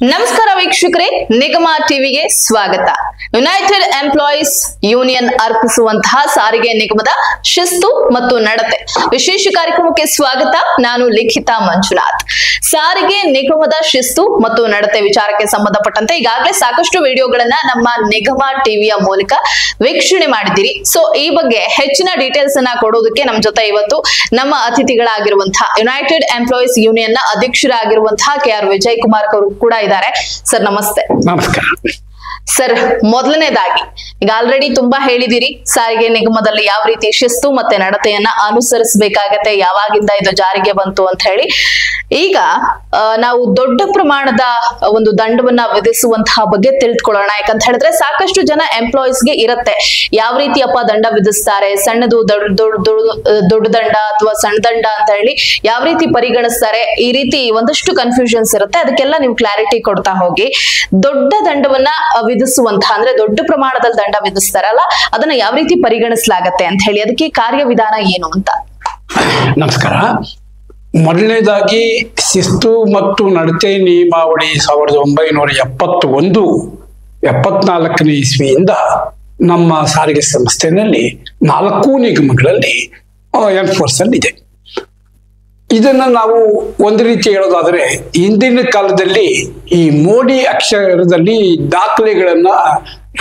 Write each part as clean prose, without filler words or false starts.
ನಮಸ್ಕಾರ ವೀಕ್ಷಕರೇ, ನಿಗಮ ಟಿವಿಗೆ ಸ್ವಾಗತ. ಯುನೈಟೆಡ್ ಎಂಪ್ಲಾಯೀಸ್ ಯೂನಿಯನ್ ಅರ್ಪಿಸುವಂತಹ ಸಾರಿಗೆ ನಿಗಮದ ಶಿಸ್ತು ಮತ್ತು ನಡತೆ ವಿಶೇಷ ಕಾರ್ಯಕ್ರಮಕ್ಕೆ ಸ್ವಾಗತ. ನಾನು ಲಿಖಿತಾ ಮಂಜುನಾಥ್. ಸಾರಿಗೆ ನಿಗಮದ ಶಿಸ್ತು ಮತ್ತು ನಡತೆ ವಿಚಾರಕ್ಕೆ ಸಂಬಂಧಪಟ್ಟಂತೆ ಈಗಾಗಲೇ ಸಾಕಷ್ಟು ವಿಡಿಯೋಗಳನ್ನ ನಮ್ಮ ನಿಗಮ ಟಿವಿಯ ಮೂಲಕ ವೀಕ್ಷಣೆ ಮಾಡಿದ್ದೀರಿ. ಸೊ ಈ ಬಗ್ಗೆ ಹೆಚ್ಚಿನ ಡೀಟೇಲ್ಸ್ ಅನ್ನ ಕೊಡೋದಕ್ಕೆ ನಮ್ಮ ಜೊತೆ ಇವತ್ತು ನಮ್ಮ ಅತಿಥಿಗಳಾಗಿರುವಂತಹ ಯುನೈಟೆಡ್ ಎಂಪ್ಲಾಯೀಸ್ ಯೂನಿಯನ್ ನ ಅಧ್ಯಕ್ಷರಾಗಿರುವಂತಹ KR ವಿಜಯ್ ಕುಮಾರ್ ಅವರು ಕೂಡ ಇದ್ದಾರೆ. ಸರ್ ನಮಸ್ತೆ. ನಮಸ್ಕಾರ ಸರ್, ಮೊದಲನೇದಾಗಿ ಈಗ ಆಲ್ರೆಡಿ ತುಂಬಾ ಹೇಳಿದಿರಿ ಸಾರಿಗೆ ನಿಗಮದಲ್ಲಿ ಯಾವ ರೀತಿ ಶಿಸ್ತು ಮತ್ತೆ ನಡತೆಯನ್ನ ಅನುಸರಿಸಬೇಕಾಗತ್ತೆ, ಯಾವಾಗಿಂದ ಇದು ಜಾರಿಗೆ ಬಂತು ಅಂತ ಹೇಳಿ. ಈಗ ನಾವು ದೊಡ್ಡ ಪ್ರಮಾಣದ ಒಂದು ದಂಡವನ್ನ ವಿಧಿಸುವಂತಹ ಬಗ್ಗೆ ತಿಳಿದುಕೊಳ್ಳೋಣ. ಯಾಕಂತ ಹೇಳಿದ್ರೆ ಸಾಕಷ್ಟು ಜನ ಎಂಪ್ಲಾಯೀಸ್ಗೆ ಇರುತ್ತೆ ಯಾವ ರೀತಿಯಪ್ಪ ದಂಡ ವಿಧಿಸ್ತಾರೆ, ಸಣ್ಣದು ದೊಡ್ಡ ದಂಡ ಅಥವಾ ಸಣ್ಣ ದಂಡ ಅಂತ ಹೇಳಿ ಯಾವ ರೀತಿ ಪರಿಗಣಿಸ್ತಾರೆ, ಈ ರೀತಿ ಒಂದಷ್ಟು ಕನ್ಫ್ಯೂಷನ್ಸ್ ಇರುತ್ತೆ. ಅದಕ್ಕೆಲ್ಲ ನೀವು ಕ್ಲಾರಿಟಿ ಕೊಡ್ತಾ ಹೋಗಿ. ದೊಡ್ಡ ದಂಡವನ್ನ ವಿಧಿಸುವಂತಹ ಅಂದ್ರೆ ದೊಡ್ಡ ಪ್ರಮಾಣದಲ್ಲಿ ದಂಡ ವಿಧಿಸ್ತಾರಲ್ಲ, ಅದನ್ನ ಯಾವ ರೀತಿ ಪರಿಗಣಿಸಲಾಗತ್ತೆ ಅಂತ ಹೇಳಿ, ಅದಕ್ಕೆ ಕಾರ್ಯವಿಧಾನ ಏನು ಅಂತ. ನಮಸ್ಕಾರ. ಮೊದಲನೇದಾಗಿ ಶಿಸ್ತು ಮತ್ತು ನಡತೆ ನಿಯಮಾವಳಿ 1971-74 ಇಸ್ವಿಯಿಂದ ನಮ್ಮ ಸಾರಿಗೆ ಸಂಸ್ಥೆಯಲ್ಲಿ 4 ನಿಗಮಗಳಲ್ಲಿ ಎನ್ಫೋರ್ಸ್ ಅಲ್ಲಿ ಇದೆ. ಇದನ್ನ ನಾವು ಒಂದು ರೀತಿ ಹೇಳೋದಾದ್ರೆ, ಹಿಂದಿನ ಕಾಲದಲ್ಲಿ ಈ ಮೋಡಿ ಅಕ್ಷರದಲ್ಲಿ ದಾಖಲೆಗಳನ್ನ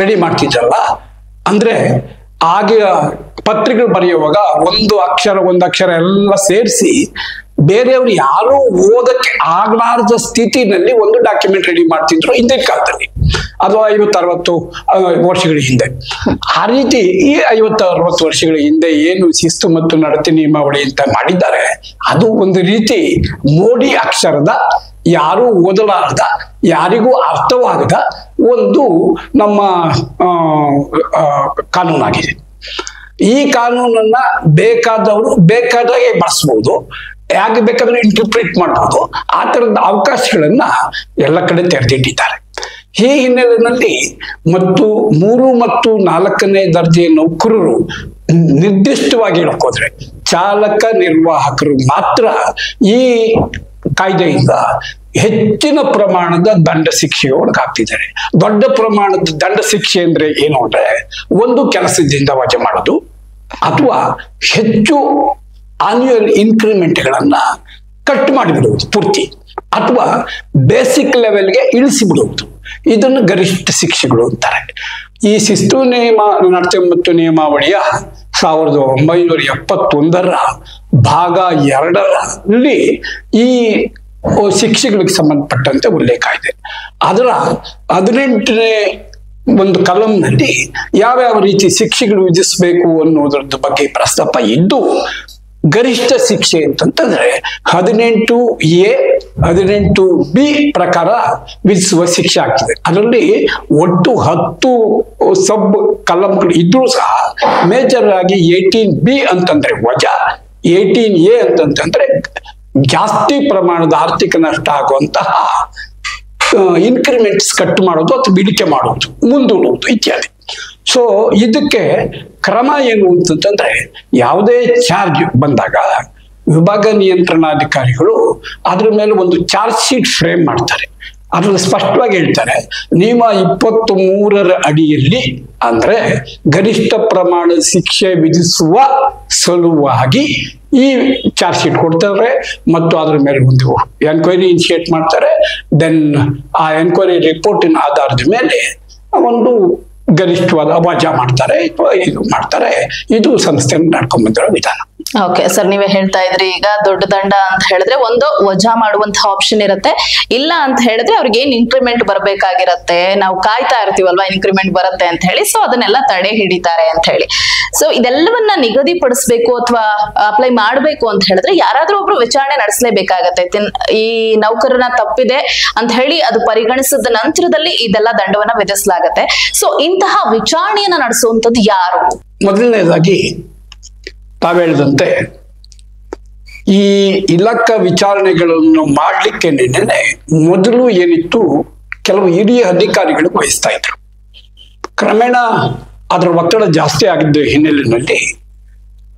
ರೆಡಿ ಮಾಡ್ತಿದ್ರಲ್ಲ, ಅಂದ್ರೆ ಆಗ ಪತ್ರಿಕೆಗಳು ಬರೆಯುವಾಗ ಒಂದು ಅಕ್ಷರ ಎಲ್ಲ ಸೇರಿಸಿ ಬೇರೆಯವ್ರು ಯಾರು ಓದಕ್ಕೆ ಆಗ್ಲಾರ್ದ ಸ್ಥಿತಿನಲ್ಲಿ ಒಂದು ಡಾಕ್ಯುಮೆಂಟ್ ರೆಡಿ ಮಾಡ್ತಿದ್ರು ಹಿಂದಿನ ಕಾಲದಲ್ಲಿ, ಅದು 50-60 ವರ್ಷಗಳ ಹಿಂದೆ. ಆ ರೀತಿ ಈ 50-60 ವರ್ಷಗಳ ಹಿಂದೆ ಏನು ಶಿಸ್ತು ಮತ್ತು ನಡತೆ ನಿಯಮಾವಳಿ ಅಂತ ಮಾಡಿದ್ದಾರೆ, ಅದು ಒಂದು ರೀತಿ ಮೋಡಿ ಅಕ್ಷರದ ಯಾರು ಓದಲಾರ್ದ, ಯಾರಿಗೂ ಅರ್ಥವಾಗದ ಒಂದು ನಮ್ಮ ಕಾನೂನಾಗಿದೆ. ಈ ಕಾನೂನನ್ನ ಬೇಕಾದವರು ಬೇಕಾದಾಗೆ ಬಳಸ್ಬೋದು, ಯಾಕೆ ಬೇಕಾದ್ರೆ ಇಂಟರ್ಪ್ರಿಟ್ ಮಾಡ್ಬೋದು. ಆ ತರದ ಅವಕಾಶಗಳನ್ನ ಎಲ್ಲ ಕಡೆ ತೆರೆದಿಟ್ಟಿದ್ದಾರೆ. ಈ ಹಿನ್ನೆಲೆಯಲ್ಲಿ 3 ಮತ್ತು 4ನೇ ದರ್ಜೆಯ ನೌಕರರು ನಿರ್ದಿಷ್ಟವಾಗಿ ಹೇಳ್ಕೋದ್ರೆ ಚಾಲಕ ನಿರ್ವಾಹಕರು ಮಾತ್ರ ಈ ಕಾಯ್ದೆಯಿಂದ ಹೆಚ್ಚಿನ ಪ್ರಮಾಣದ ದಂಡ ಶಿಕ್ಷೆಗೆ ಒಳಗಾಗ್ತಿದ್ದಾರೆ. ದೊಡ್ಡ ಪ್ರಮಾಣದ ದಂಡ ಶಿಕ್ಷೆ ಅಂದ್ರೆ ಏನು ಅಂದ್ರೆ, ಒಂದು ಕೆಲಸದಿಂದ ವಜಾ ಮಾಡೋದು, ಅಥವಾ ಹೆಚ್ಚು ಆನ್ಯುವಲ್ ಇನ್ಕ್ರಿಮೆಂಟ್ಗಳನ್ನ ಕಟ್ ಮಾಡಿಬಿಡುವುದು ಪೂರ್ತಿ, ಅಥವಾ ಬೇಸಿಕ್ ಲೆವೆಲ್ಗೆ ಇಳಿಸಿಬಿಡುವುದು. ಇದನ್ನು ಗರಿಷ್ಠ ಶಿಕ್ಷೆಗಳು ಅಂತಾರೆ. ಈ ಶಿಸ್ತು ನಿಯಮ ನಡತೆ ಮತ್ತು ನಿಯಮಾವಳಿಯ 1971 ಭಾಗ 2ರಲ್ಲಿ ಈ ಶಿಕ್ಷೆಗಳಿಗೆ ಸಂಬಂಧಪಟ್ಟಂತೆ ಉಲ್ಲೇಖ ಇದೆ. ಅದರ 18ನೇ ಒಂದು ಕಲಂನಲ್ಲಿ ಯಾವ್ಯಾವ ರೀತಿ ಶಿಕ್ಷೆಗಳು ವಿಧಿಸಬೇಕು ಅನ್ನೋದ್ರದ್ದು ಬಗ್ಗೆ ಪ್ರಸ್ತಾಪ ಇದ್ದು, ಗರಿಷ್ಠ ಶಿಕ್ಷೆ ಅಂತಂದ್ರೆ 18A 18B ಪ್ರಕಾರ ವಿಧಿಸುವ ಶಿಕ್ಷೆ ಆಗ್ತದೆ. ಅದರಲ್ಲಿ ಒಟ್ಟು 10 ಸಬ್ ಕಲಂಗಳು ಇದ್ರೂ ಸಹ ಮೇಜರ್ ಆಗಿ 18B ಅಂತಂದ್ರೆ ವಜಾ, 18A ಅಂತಂದ್ರೆ ಜಾಸ್ತಿ ಪ್ರಮಾಣದ ಆರ್ಥಿಕ ನಷ್ಟ ಆಗುವಂತಹ ಇನ್ಕ್ರಿಮೆಂಟ್ಸ್ ಕಟ್ ಮಾಡೋದು ಅಥವಾ ಬಿಡಿಕೆ ಮಾಡೋದು, ಮುಂದೂಡುವುದು ಇತ್ಯಾದಿ. ಸೊ ಇದಕ್ಕೆ ಕ್ರಮ ಏನು ಅಂತಂದ್ರೆ, ಯಾವುದೇ ಚಾರ್ಜ್ ಬಂದಾಗ ವಿಭಾಗ ನಿಯಂತ್ರಣಾಧಿಕಾರಿಗಳು ಅದ್ರ ಮೇಲೆ ಒಂದು ಚಾರ್ಜ್ ಶೀಟ್ ಫ್ರೇಮ್ ಮಾಡ್ತಾರೆ. ಅದ್ರಲ್ಲಿ ಸ್ಪಷ್ಟವಾಗಿ ಹೇಳ್ತಾರೆ, ನಿಯಮ 23ರ ಅಡಿಯಲ್ಲಿ ಅಂದ್ರೆ ಗರಿಷ್ಠ ಪ್ರಮಾಣದ ಶಿಕ್ಷೆ ವಿಧಿಸುವ ಸಲುವಾಗಿ ಈ ಚಾರ್ಜ್ ಶೀಟ್ ಕೊಡ್ತಾರೆ ಮತ್ತು ಅದ್ರ ಮೇಲೆ ಒಂದು ಎನ್ಕ್ವೈರಿ ಇನಿಷಿಯೇಟ್ ಮಾಡ್ತಾರೆ. ದೆನ್ ಆ ಎನ್ಕ್ವೈರಿ ರಿಪೋರ್ಟಿನ ಆಧಾರದ ಮೇಲೆ ಒಂದು ಗರಿಷ್ಠವಾದ ವಜಾ ಮಾಡ್ತಾರೆ, ಇದು ಮಾಡ್ತಾರೆ. ಇದು ಸಂಸ್ಥೆಯನ್ನು ನಡ್ಕೊಂಡ್ ಬಂದಿರೋ ವಿಧಾನ. ಓಕೆ ಸರ್, ನೀವೇ ಹೇಳ್ತಾ ಇದ್ರಿ ಈಗ ದೊಡ್ಡ ದಂಡ ಅಂತ ಹೇಳಿದ್ರೆ ಒಂದು ವಜಾ ಮಾಡುವಂತಹ ಆಪ್ಷನ್ ಇರುತ್ತೆ, ಇಲ್ಲ ಅಂತ ಹೇಳಿದ್ರೆ ಅವ್ರಿಗೆ ಏನ್ ಇನ್ಕ್ರಿಮೆಂಟ್ ಬರ್ಬೇಕಾಗಿರತ್ತೆ, ನಾವು ಕಾಯ್ತಾ ಇರ್ತೀವಲ್ವಾ ಇನ್ಕ್ರಿಮೆಂಟ್ ಬರುತ್ತೆ ಅಂತ ಹೇಳಿ, ಸೊ ಅದನ್ನೆಲ್ಲ ತಡೆ ಹಿಡಿತಾರೆ ಅಂತ ಹೇಳಿ. ಸೊ ಇದೆಲ್ಲವನ್ನ ನಿಗದಿಪಡಿಸ್ಬೇಕು ಅಥವಾ ಅಪ್ಲೈ ಮಾಡ್ಬೇಕು ಅಂತ ಹೇಳಿದ್ರೆ ಯಾರಾದ್ರೂ ಒಬ್ರು ವಿಚಾರಣೆ ನಡೆಸಲೇಬೇಕಾಗತ್ತೆ. ಈ ನೌಕರನ ತಪ್ಪಿದೆ ಅಂತ ಹೇಳಿ ಅದು ಪರಿಗಣಿಸಿದ ನಂತರದಲ್ಲಿ ಇದೆಲ್ಲ ದಂಡವನ್ನ ವಿಧಿಸಲಾಗತ್ತೆ. ಸೊ ಇಂತಹ ವಿಚಾರಣೆಯನ್ನ ನಡೆಸುವಂತದ್ದು ಯಾರು? ಮೊದಲನೇದಾಗಿ ತಾವು ಹೇಳಿದಂತೆ ಈ ಇಲಾಖಾ ವಿಚಾರಣೆಗಳನ್ನು ಮಾಡ್ಲಿಕ್ಕೆ ಮೊದಲು ಏನಿತ್ತು, ಕೆಲವು ಹಿರಿಯ ಅಧಿಕಾರಿಗಳು ವಹಿಸ್ತಾ ಇದ್ರು. ಕ್ರಮೇಣ ಅದರ ಒತ್ತಡ ಜಾಸ್ತಿ ಆಗಿದ್ದ ಹಿನ್ನೆಲೆಯಲ್ಲಿ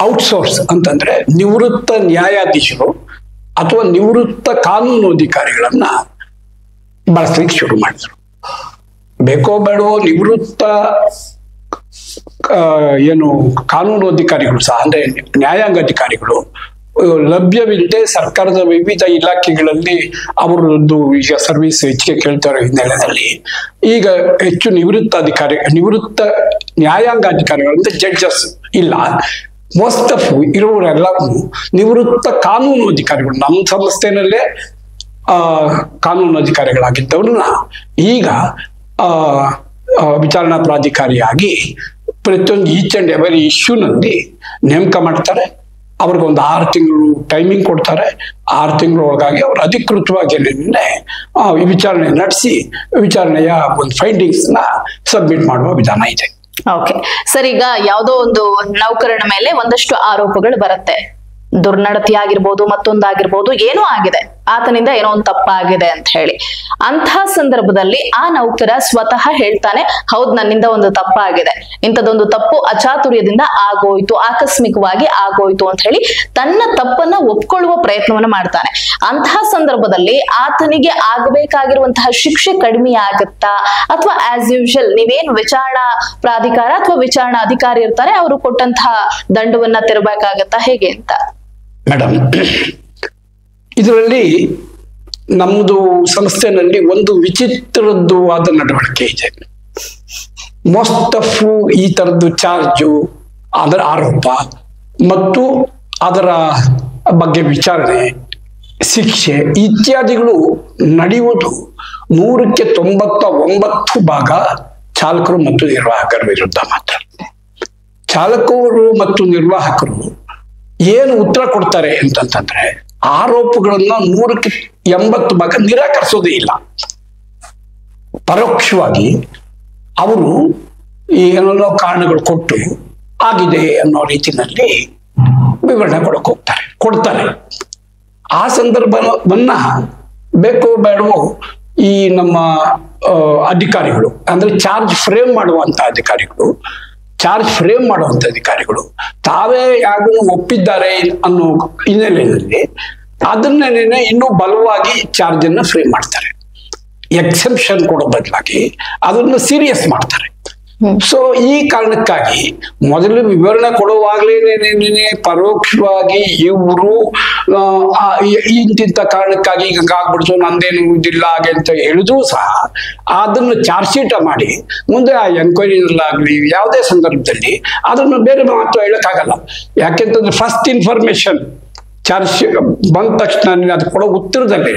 ಔಟ್ಸೋರ್ಸ್ ಅಂತಂದ್ರೆ ನಿವೃತ್ತ ನ್ಯಾಯಾಧೀಶರು ಅಥವಾ ನಿವೃತ್ತ ಕಾನೂನು ಅಧಿಕಾರಿಗಳನ್ನ ಬಳಸ್ಲಿಕ್ಕೆ ಶುರು ಮಾಡಿದ್ರು. ಬೇಕೋ ಬೇಡವೋ ನಿವೃತ್ತ ಏನು ಕಾನೂನು ಅಧಿಕಾರಿಗಳು ಸಹ ಅಂದ್ರೆ ನ್ಯಾಯಾಂಗ ಅಧಿಕಾರಿಗಳು ಲಭ್ಯವಿಲ್ಲದೆ ಸರ್ಕಾರದ ವಿವಿಧ ಇಲಾಖೆಗಳಲ್ಲಿ ಅವರದ್ದು ಈಗ ಸರ್ವಿಸ್ ಹೆಚ್ಚಿಗೆ ಕೇಳ್ತಾ ಇರೋ ಹಿನ್ನೆಲೆಯಲ್ಲಿ ಈಗ ಹೆಚ್ಚು ನಿವೃತ್ತ ನ್ಯಾಯಾಂಗ ಅಧಿಕಾರಿಗಳಂತ ಜಡ್ಜಸ್ ಇಲ್ಲ. ಮೋಸ್ಟ್ ಆಫ್ ಇರುವವರೆಲ್ಲರೂ ನಿವೃತ್ತ ಕಾನೂನು ಅಧಿಕಾರಿಗಳು. ನಮ್ಮ ಸಂಸ್ಥೆನಲ್ಲೇ ಕಾನೂನು ಅಧಿಕಾರಿಗಳಾಗಿದ್ದವ್ರನ್ನ ಈಗ ವಿಚಾರಣಾ ಪ್ರಾಧಿಕಾರಿಯಾಗಿ ಪ್ರತಿಯೊಂದು ಈಚ್ ಅಂಡ್ ಎವರಿ ಇಶ್ಯೂನಲ್ಲಿ ನೇಮಕ ಮಾಡ್ತಾರೆ. ಅವ್ರಿಗೊಂದು 6 ತಿಂಗಳು ಟೈಮಿಂಗ್ ಕೊಡ್ತಾರೆ. 6 ತಿಂಗಳ ಒಳಗಾಗಿ ಅವರು ಅಧಿಕೃತವಾಗಿ ವಿಚಾರಣೆ ನಡೆಸಿ ವಿಚಾರಣೆಯ ಒಂದು ಫೈಂಡಿಂಗ್ಸ್ ನ ಸಬ್ಮಿಟ್ ಮಾಡುವ ವಿಧಾನ ಇದೆ. ಓಕೆ ಸರ್, ಈಗ ಯಾವುದೋ ಒಂದು ನೌಕರನ ಮೇಲೆ ಒಂದಷ್ಟು ಆರೋಪಗಳು ಬರುತ್ತೆ. ದುರ್ನಡತೆ ಆಗಿರ್ಬೋದು, ಮತ್ತೊಂದಾಗಿರ್ಬೋದು, ಏನೋ ಆಗಿದೆ, ಆತನಿಂದ ಏನೋ ಒಂದು ತಪ್ಪಾಗಿದೆ ಅಂತ ಹೇಳಿ. ಅಂತಹ ಸಂದರ್ಭದಲ್ಲಿ ಆ ನೌಕರ ಸ್ವತಃ ಹೇಳ್ತಾನೆ, ಹೌದು ನನ್ನಿಂದ ಒಂದು ತಪ್ಪಾಗಿದೆ, ಇಂಥದೊಂದು ತಪ್ಪು ಅಚಾತುರ್ಯದಿಂದ ಆಗೋಯ್ತು, ಆಕಸ್ಮಿಕವಾಗಿ ಆಗೋಯ್ತು ಅಂತ ಹೇಳಿ ತನ್ನ ತಪ್ಪನ್ನ ಒಪ್ಕೊಳ್ಳುವ ಪ್ರಯತ್ನವನ್ನ ಮಾಡ್ತಾನೆ. ಅಂತಹ ಸಂದರ್ಭದಲ್ಲಿ ಆತನಿಗೆ ಆಗಬೇಕಾಗಿರುವಂತಹ ಶಿಕ್ಷೆ ಕಡಿಮೆ ಆಗುತ್ತಾ, ಅಥವಾ ಆಸ್ ಯೂಶುವಲ್ ನೀವೇನು ವಿಚಾರಣಾ ಪ್ರಾಧಿಕಾರ ಅಥವಾ ವಿಚಾರಣಾ ಅಧಿಕಾರಿ ಇರ್ತಾರೆ ಅವರು ಕೊಟ್ಟಂತಹ ದಂಡವನ್ನ ತೆರಬೇಕಾಗತ್ತಾ, ಹೇಗೆ ಅಂತ? ಮೇಡಮ್, ಇದರಲ್ಲಿ ನಮ್ಮದು ಸಂಸ್ಥೆನಲ್ಲಿ ಒಂದು ವಿಚಿತ್ರದ್ದು ಆದ ನಡವಳಿಕೆ ಇದೆ. ಮೋಸ್ಟ್ ಆಫ್ ಈ ತರದ್ದು ಚಾರ್ಜು, ಅದರ ಆರೋಪ ಮತ್ತು ಅದರ ಬಗ್ಗೆ ವಿಚಾರಣೆ, ಶಿಕ್ಷೆ ಇತ್ಯಾದಿಗಳು ನಡೆಯುವುದು 100ಕ್ಕೆ 99 ಭಾಗ ಚಾಲಕರು ಮತ್ತು ನಿರ್ವಾಹಕರ ವಿರುದ್ಧ ಮಾತ್ರ. ಚಾಲಕರು ಮತ್ತು ನಿರ್ವಾಹಕರು ಏನು ಉತ್ತರ ಕೊಡ್ತಾರೆ ಅಂತಂತಂದ್ರೆ ಆರೋಪಗಳನ್ನ 100ಕ್ಕೆ 80 ಭಾಗ ನಿರಾಕರಿಸೋದೇ ಇಲ್ಲ. ಪರೋಕ್ಷವಾಗಿ ಅವರು ಏನೇನೋ ಕಾರಣಗಳು ಕೊಟ್ಟು ಆಗಿದೆ ಅನ್ನೋ ರೀತಿಯಲ್ಲಿ ವಿವರಣೆ ಕೊಡ್ತಾರೆ. ಆ ಸಂದರ್ಭವನ್ನ ಬೇಕೋ ಬೇಡವೋ ಈ ನಮ್ಮ ಅಧಿಕಾರಿಗಳು ಅಂದ್ರೆ ಚಾರ್ಜ್ ಫ್ರೇಮ್ ಮಾಡುವಂತ ಅಧಿಕಾರಿಗಳು ತಾವೇ ಯಾಗೂ ಒಪ್ಪಿದ್ದಾರೆ ಅನ್ನೋ ಹಿನ್ನೆಲೆಯಲ್ಲಿ ಅದನ್ನೇ ಇನ್ನೂ ಬಲವಾಗಿ ಚಾರ್ಜ್ ಅನ್ನ ಫ್ರೇಮ್ ಮಾಡ್ತಾರೆ. ಎಕ್ಸೆಪ್ಷನ್ ಕೊಡೋ ಬದಲಾಗಿ ಅದನ್ನು ಸೀರಿಯಸ್ ಮಾಡ್ತಾರೆ. ಸೊ ಈ ಕಾರಣಕ್ಕಾಗಿ ಮೊದಲು ವಿವರಣೆ ಕೊಡುವಾಗ್ಲೇನೆ ಪರೋಕ್ಷವಾಗಿ ಇವರು ಇಂತಿಂತ ಕಾರಣಕ್ಕಾಗಿ ಹಿಂಗಾಗ್ಬಿಡ್ತು, ನಂದೇನು ಇದಿಲ್ಲ ಹಾಗೆ ಅಂತ ಹೇಳಿದ್ರು ಸಹ ಅದನ್ನು ಚಾರ್ಜ್ ಶೀಟ್ ಮಾಡಿ ಮುಂದೆ ಆ ಎನ್ಕ್ವೈರಿನಲ್ಲಾಗ್ಲಿ ಯಾವುದೇ ಸಂದರ್ಭದಲ್ಲಿ ಅದನ್ನು ಬೇರೆ ಮಾತು ಹೇಳಕ್ಕಾಗಲ್ಲ. ಯಾಕೆಂತಂದ್ರೆ ಫಸ್ಟ್ ಇನ್ಫಾರ್ಮೇಶನ್ ಚಾರ್ಜ್ ಶೀಟ್ ಬಂದ ತಕ್ಷಣ ಅದು ಕೊಡೋ ಉತ್ತರದಲ್ಲೇ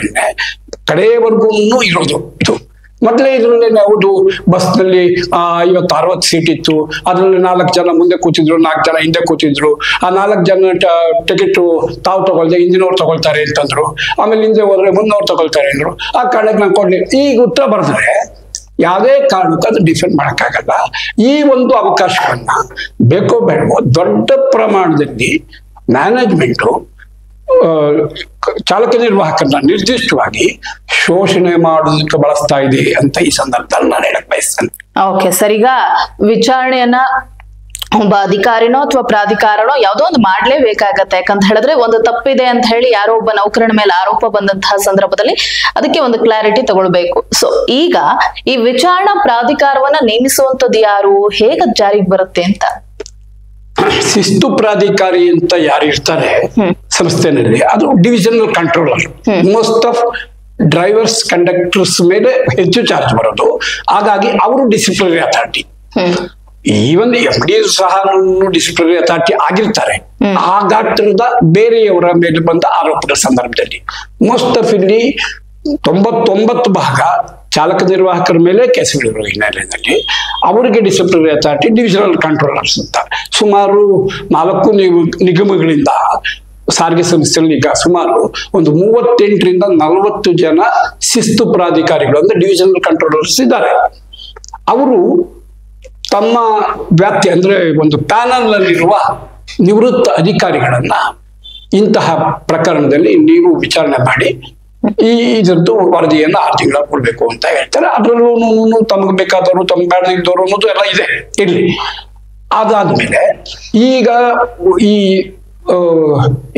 ಕಡೆಯವರೆಗೂ ಇರೋದು. ಇದು ಮೊದಲೇ ಇದರಲ್ಲಿ ಹೌದು ಬಸ್ನಲ್ಲಿ 50-60 ಸೀಟ್ ಇತ್ತು, ಅದರಲ್ಲಿ 4 ಜನ ಮುಂದೆ ಕೂತಿದ್ರು, 4 ಜನ ಹಿಂದೆ ಕೂತಿದ್ರು. ಆ 4 ಜನ ಟಿಕೆಟ್ ತಾವು ತಗೊಳ್ದೆ ಹಿಂದಿನವ್ರು ತಗೊಳ್ತಾರೆ ಅಂತಂದ್ರು. ಆಮೇಲೆ ಹಿಂದೆ ಹೋದ್ರೆ ಮುಂದವ್ರು ತಗೊಳ್ತಾರೆ ಅಂದ್ರು. ಆ ಕಾರಣಕ್ಕೆ ನಾನು ಕೊಡ್ಲಿ ಈಗ ಉತ್ತರ ಬರೆದ್ರೆ ಯಾವುದೇ ಕಾರಣಕ್ಕೂ ಅದು ಡಿಫೆಂಡ್ ಮಾಡೋಕ್ಕಾಗಲ್ಲ. ಈ ಒಂದು ಅವಕಾಶವನ್ನ ಬೇಕೋ ಬೇಡವೋ ದೊಡ್ಡ ಪ್ರಮಾಣದಲ್ಲಿ ಮ್ಯಾನೇಜ್ಮೆಂಟು ಚಾಲಕ ನಿರ್ವಾಹಕರನ್ನ ನಿರ್ದಿಷ್ಟವಾಗಿ ಶೋಷಣೆ ಮಾಡೋದಕ್ಕೆ ಬಳಸ್ತಾ ಇದೆ ಅಂತ ಈ ಸಂದರ್ಭದಲ್ಲಿ ನಾನು ಹೇಳಕ್ ಬಯಸ್ತೇನೆ. ಓಕೆ ಸರ್, ಈಗ ವಿಚಾರಣೆಯನ್ನ ಒಬ್ಬ ಅಧಿಕಾರಿನೋ ಅಥವಾ ಪ್ರಾಧಿಕಾರನೋ ಯಾವುದೋ ಒಂದು ಮಾಡ್ಲೇಬೇಕಾಗತ್ತೆ. ಯಾಕಂತ ಹೇಳಿದ್ರೆ ಒಂದು ತಪ್ಪಿದೆ ಅಂತ ಹೇಳಿ ಯಾರೋ ಒಬ್ಬ ನೌಕರನ ಮೇಲೆ ಆರೋಪ ಬಂದಂತಹ ಸಂದರ್ಭದಲ್ಲಿ ಅದಕ್ಕೆ ಒಂದು ಕ್ಲಾರಿಟಿ ತಗೊಳ್ಬೇಕು. ಸೊ ಈಗ ಈ ವಿಚಾರಣಾ ಪ್ರಾಧಿಕಾರವನ್ನ ನೇಮಿಸುವಂತದ್ದು ಯಾರು, ಹೇಗೆ ಜಾರಿಗೆ ಬರುತ್ತೆ ಅಂತ? ಶಿಸ್ತು ಪ್ರಾಧಿಕಾರಿ ಅಂತ ಯಾರು ಇರ್ತಾರೆ ಸಂಸ್ಥೆನಲ್ಲಿ ಅದು divisional controller. Most of drivers conductors ಮೇಲೆ ಹೆಚ್ಚು ಚಾರ್ಜ್ ಬರೋದು. ಹಾಗಾಗಿ ಅವರು ಡಿಸಿಪ್ಲಿನರಿ ಅಥಾರಿಟಿ. ಈವನ್ FD ಸಹ ಡಿಸಿಪ್ಲಿನರಿ ಅಥಾರಿಟಿ ಆಗಿರ್ತಾರೆ. ಆ ಗಾತ್ರದ ಬೇರೆಯವರ ಮೇಲೆ ಬಂದ ಆರೋಪದ ಸಂದರ್ಭದಲ್ಲಿ ಮೋಸ್ಟ್ ಆಫ್ ಇಲ್ಲಿ 99 ಭಾಗ ಚಾಲಕ ನಿರ್ವಾಹಕರ ಮೇಲೆ ಕೇಸುಗಳಿರುವ ಹಿನ್ನೆಲೆಯಲ್ಲಿ ಅವರಿಗೆ ಡಿಸಿಪ್ಲಿನರಿ ಅಥಾರಿಟಿ ಡಿವಿಷನಲ್ ಕಂಟ್ರೋಲರ್ಸ್ ಅಂತ ಸುಮಾರು 4 ನಿಗಮಗಳಿಂದ ಸಾರಿಗೆ ಸಂಸ್ಥೆಯಲ್ಲಿ ಈಗ ಸುಮಾರು ಒಂದು 38ರಿಂದ 40 ಜನ ಶಿಸ್ತು ಪ್ರಾಧಿಕಾರಿಗಳು ಅಂದ್ರೆ ಡಿವಿಷನಲ್ ಕಂಟ್ರೋಲರ್ಸ್ ಇದ್ದಾರೆ. ಅವರು ತಮ್ಮ ವ್ಯಾಪ್ತಿ ಅಂದ್ರೆ ಒಂದು ಪ್ಯಾನಲ್ ನಲ್ಲಿರುವ ನಿವೃತ್ತ ಅಧಿಕಾರಿಗಳನ್ನ ಇಂತಹ ಪ್ರಕರಣದಲ್ಲಿ ನೀವು ವಿಚಾರಣೆ ಮಾಡಿ ಇದರದ್ದು ವರದಿಯನ್ನ 6 ತಿಂಗಳ ಕೊಡ್ಬೇಕು ಅಂತ ಹೇಳ್ತಾರೆ. ಅದರಲ್ಲೂ ತಮಗೆ ಬೇಕಾದವರು ತಮ್ಗೆ ಬೇಡದಿದ್ದವರು ಅನ್ನೋದು ಎಲ್ಲ ಇದೆ ಇರ್ಲಿ. ಅದಾದ್ಮೇಲೆ ಈಗ ಈ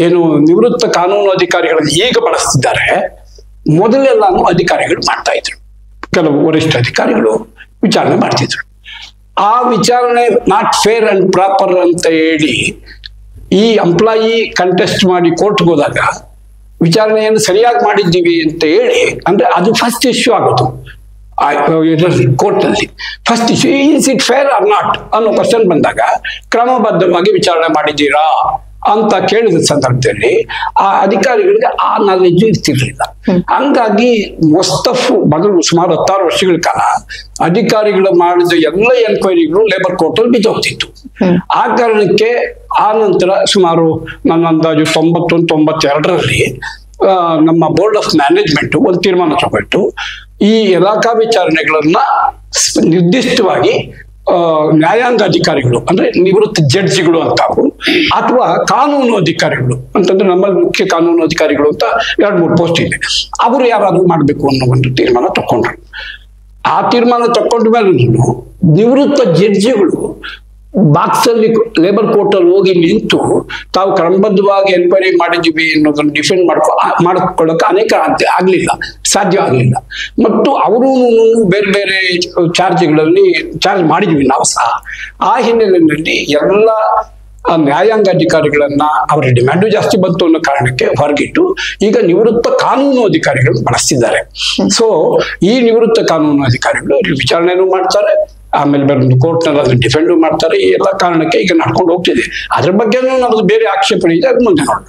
ಏನು ನಿವೃತ್ತ ಕಾನೂನು ಅಧಿಕಾರಿಗಳನ್ನು ಈಗ ಬಳಸ್ತಿದ್ದಾರೆ, ಮೊದಲೆಲ್ಲಾನು ಅಧಿಕಾರಿಗಳು ಮಾಡ್ತಾ ಇದ್ರು. ಕೆಲವು ವರಿಷ್ಠ ಅಧಿಕಾರಿಗಳು ವಿಚಾರಣೆ ಮಾಡ್ತಿದ್ರು. ಆ ವಿಚಾರಣೆ ನಾಟ್ ಫೇರ್ ಅಂಡ್ ಪ್ರಾಪರ್ ಅಂತ ಹೇಳಿ ಈ ಎಂಪ್ಲಾಯಿ ಕಂಟೆಸ್ಟ್ ಮಾಡಿ ಕೋರ್ಟ್ಗೆ ಹೋದಾಗ ವಿಚಾರಣೆಯನ್ನು ಸರಿಯಾಗಿ ಮಾಡಿದ್ದೀವಿ ಅಂತ ಹೇಳಿ, ಅಂದ್ರೆ ಅದು ಫಸ್ಟ್ ಇಶ್ಯೂ ಆಗೋದು ಇದರಲ್ಲಿ ಕೋರ್ಟ್ನಲ್ಲಿ. First issue is it fair or not ಅನ್ನೋ ಕ್ವಶನ್ ಬಂದಾಗ ಕ್ರಮಬದ್ಧವಾಗಿ ವಿಚಾರಣೆ ಮಾಡಿದ್ದೀರಾ ಅಂತ ಕೇಳಿದ ಸಂದರ್ಭದಲ್ಲಿ ಆ ಅಧಿಕಾರಿಗಳಿಗೆ ಆ ನಾಲೆಡ್ಜ್ ಇರ್ತಿರ್ಲಿಲ್ಲ. ಹಂಗಾಗಿ ಮೊದಲು ಸುಮಾರು 16 ವರ್ಷಗಳ ಕಾಲ ಅಧಿಕಾರಿಗಳು ಮಾಡಿದ ಎಲ್ಲ ಎನ್ಕ್ವೈರಿಗಳು ಲೇಬರ್ ಕೋರ್ಟ್ ಅಲ್ಲಿ ಬಿದ್ದೋಗ್ತಿತ್ತು. ಆ ಕಾರಣಕ್ಕೆ ಆ ನಂತರ ಸುಮಾರು ನನ್ನ ಅಂದಾಜು 91-92ರಲ್ಲಿ ನಮ್ಮ ಬೋರ್ಡ್ ಆಫ್ ಮ್ಯಾನೇಜ್ಮೆಂಟ್ ಒಂದು ತೀರ್ಮಾನ ತಗೊಂಡು ಈ ಇಲಾಖಾ ವಿಚಾರಣೆಗಳನ್ನ ನಿರ್ದಿಷ್ಟವಾಗಿ ನ್ಯಾಯಾಂಗ ಅಧಿಕಾರಿಗಳು ಅಂದ್ರೆ ನಿವೃತ್ತ ಜಡ್ಜಿಗಳು ಅಂತಾವು ಅಥವಾ ಕಾನೂನು ಅಧಿಕಾರಿಗಳು ಅಂತಂದ್ರೆ ನಮ್ಮಲ್ಲಿ ಮುಖ್ಯ ಕಾನೂನು ಅಧಿಕಾರಿಗಳು ಅಂತ 2-3 ಪೋಸ್ಟ್ ಇದೆ, ಅವರು ಯಾರಾದ್ರೂ ಮಾಡ್ಬೇಕು ಅನ್ನೋ ಒಂದು ತೀರ್ಮಾನ ತಕೊಂಡ್ರು. ಆ ತೀರ್ಮಾನ ತಕೊಂಡ ಮೇಲೆ ನಿವೃತ್ತ ಜಡ್ಜಿಗಳು ಬಾಕ್ಸ್ ಅಲ್ಲಿ ಲೇಬರ್ ಕೋರ್ಟ್ ಅಲ್ಲಿ ಹೋಗಿ ನಿಂತು ತಾವು ಕ್ರಮಬದ್ಧವಾಗಿ ಎನ್ಕ್ವೈರಿ ಮಾಡಿದ್ದೀವಿ ಅನ್ನೋದನ್ನು ಡಿಫೆಂಡ್ ಮಾಡ್ಕೊಳ್ಳೋಕೆ ಅನೇಕ ಸಾಧ್ಯ ಆಗಲಿಲ್ಲ. ಮತ್ತು ಅವರು ಬೇರೆ ಬೇರೆ ಚಾರ್ಜ್ ಮಾಡಿದ್ವಿ ನಾವು ಸಹ. ಆ ಹಿನ್ನೆಲೆಯಲ್ಲಿ ಎಲ್ಲ ನ್ಯಾಯಾಂಗ ಅಧಿಕಾರಿಗಳನ್ನ ಅವರ ಡಿಮ್ಯಾಂಡು ಜಾಸ್ತಿ ಬಂತು ಅನ್ನೋ ಕಾರಣಕ್ಕೆ ಹೊರಗಿಟ್ಟು ಈಗ ನಿವೃತ್ತ ಕಾನೂನು ಅಧಿಕಾರಿಗಳು ಬಳಸ್ತಿದ್ದಾರೆ. ಸೊ ಈ ನಿವೃತ್ತ ಕಾನೂನು ಅಧಿಕಾರಿಗಳು ವಿಚಾರಣೆನೂ ಮಾಡ್ತಾರೆ, ಆಮೇಲೆ ಬೇರೊಂದು ಕೋರ್ಟ್ನಲ್ಲಿ ಅದನ್ನು ಡಿಫೆಂಡು ಮಾಡ್ತಾರೆ. ಈ ಎಲ್ಲ ಕಾರಣಕ್ಕೆ ಈಗ ನಡ್ಕೊಂಡು ಹೋಗ್ತಿದೆ. ಅದ್ರ ಬಗ್ಗೆನೂ ನಮ್ಮದು ಬೇರೆ ಆಕ್ಷೇಪಣೆ ಇದೆ, ಅದು ಮುಂದೆ ನೋಡೋಣ.